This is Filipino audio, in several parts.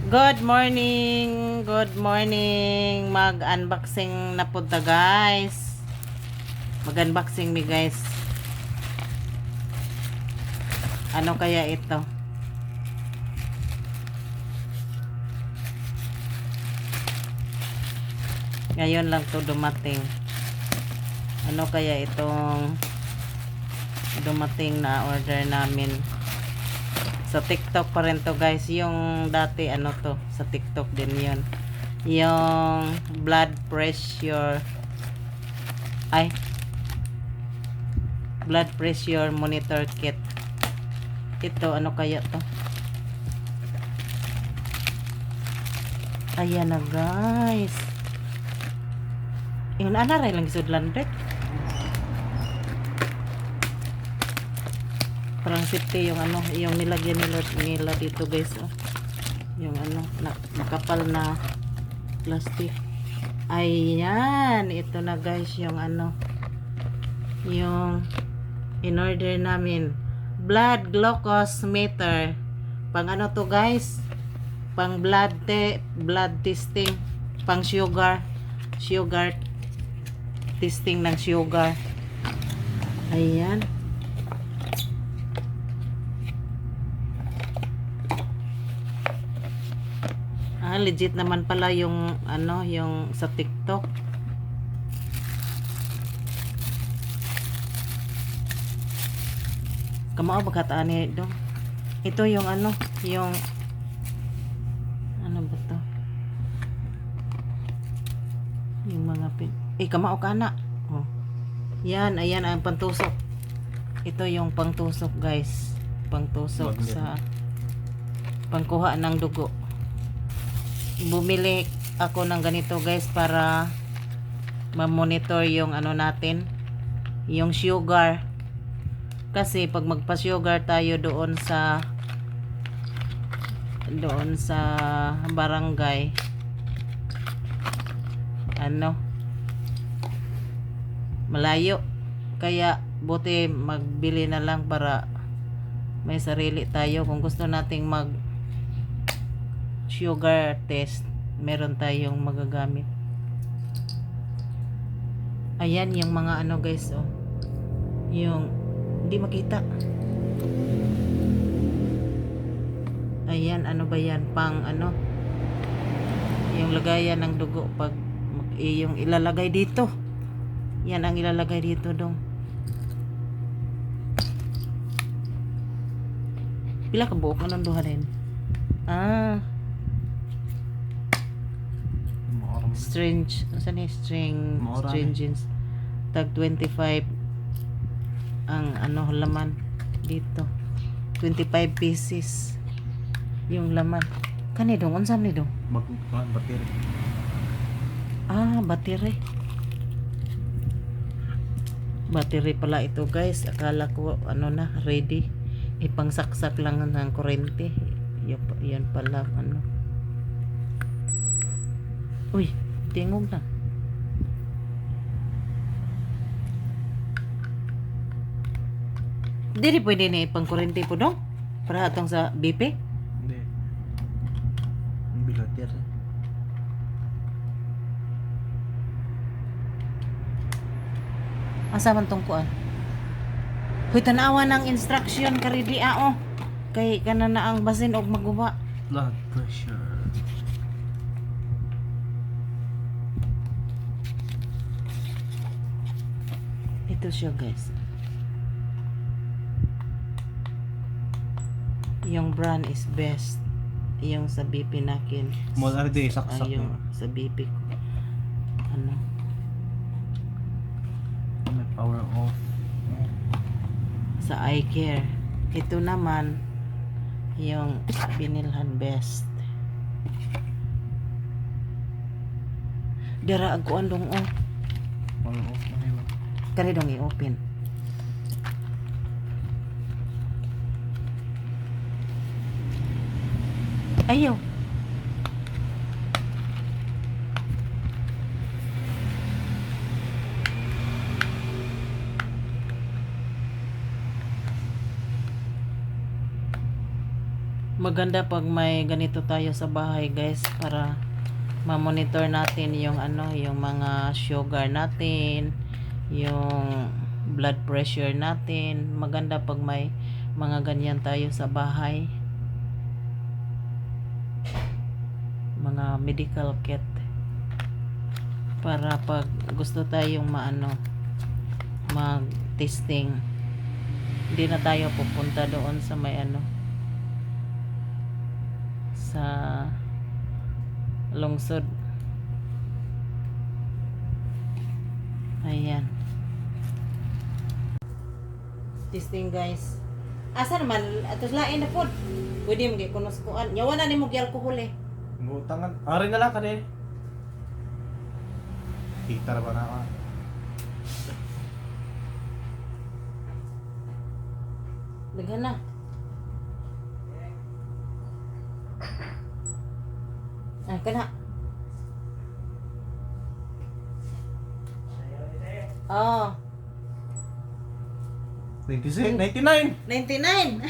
Good morning! Good morning! Mag-unboxing na po ta guys. Mag-unboxing mi guys. Ano kaya ito? Ngayon lang to dumating. Ano kaya itong dumating na order namin? Sa TikTok pa rin to guys. Yung dati ano to, sa TikTok din yun. Yung blood pressure blood pressure monitor kit. Ito ano kaya to? Ayan na guys. Yung anaray lang isudlan dek. Parang safety yung ano, yung nilagyan nila dito guys, oh. Yung ano, makapal na plastic. Ayan, ito na guys yung ano, yung in-order namin. Blood glucose meter. Pang ano to guys? Pang blood testing, pang sugar testing ng sugar. Ayan. Legit naman pala yung ano, yung sa TikTok. Kamao baghataan ni dong. Ito yung ano, yung ano ba to? Yung mga kamao kana. Oh. Yan, ayan ang pantusok. Ito yung pangtusok, guys. Pangtusok sa pangkuha ng dugo. Bumili ako ng ganito guys para ma-monitor yung ano natin, yung sugar, kasi pag magpa-sugar tayo doon sa barangay, ano, malayo, kaya buti magbili na lang para may sarili tayo. Kung gusto nating mag sugar test, meron tayong magagamit. Ayan yung mga ano guys, oh, yung hindi makita. Ayan, ano ba yan, pang ano, yung lagayan ng dugo. Pag yung ilalagay dito, yan ang ilalagay dito dong. Pila ka buok anong duha din? Stringents tag 25 ang ano laman dito, 25 pieces yung laman kani dong. Unsam ni dong? Battery. Battery pala ito guys. Akala ko ano na, ready, ipangsaksak lang ng kuryente. Yan pala ano. Uy, tingog na. Dili pwede na ipang kuryente po dong para atong sa BP. Hindi. Bilater. Asa man tong kuan? Huy, tanawa ng instruction karidi oh. Kay kana na ang basin og maguba. Blood pressure. Ito siya guys. Yung brand is best. Yung sa BP nakin. Mo arde saksak Yung mo. sa BP ko. Ano? May power off. Sa eye care. Ito naman yung binilhan best. Dira agkuan dong oh. Power off na yun. Kani dong i-open. Ayaw. Maganda pag may ganito tayo sa bahay guys para ma-monitor natin yung ano, yung mga sugar natin, yung blood pressure natin. Maganda pag may mga ganyan tayo sa bahay. Mga medical kit. Para pag gusto tayong mag-testing, hindi na tayo pupunta doon sa may ano, sa lungsod. Ayan. Testing guys. Asa naman? Atos lain na po. Pwede mo kunoskuan. Yawan na ni mo alcohol eh. Butangan. Ari na lang kani. Hitar ba na ka? Daghan na. Ah, kana. Oh, 26, 99. 99.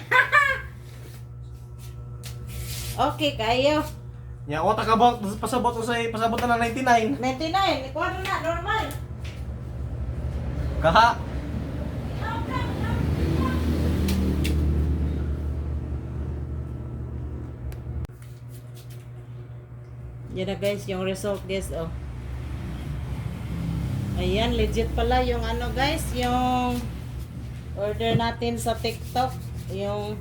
Okay, kayo. Nya ako takabot pasabot usay pasabot na ng 99. 99. Ikuha na, normal. Kaha. Yan na guys, yung result guys, oh. Ayan, legit pala yung ano guys, yung order natin sa TikTok, yung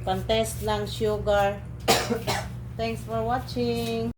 contest ng sugar. Thanks for watching.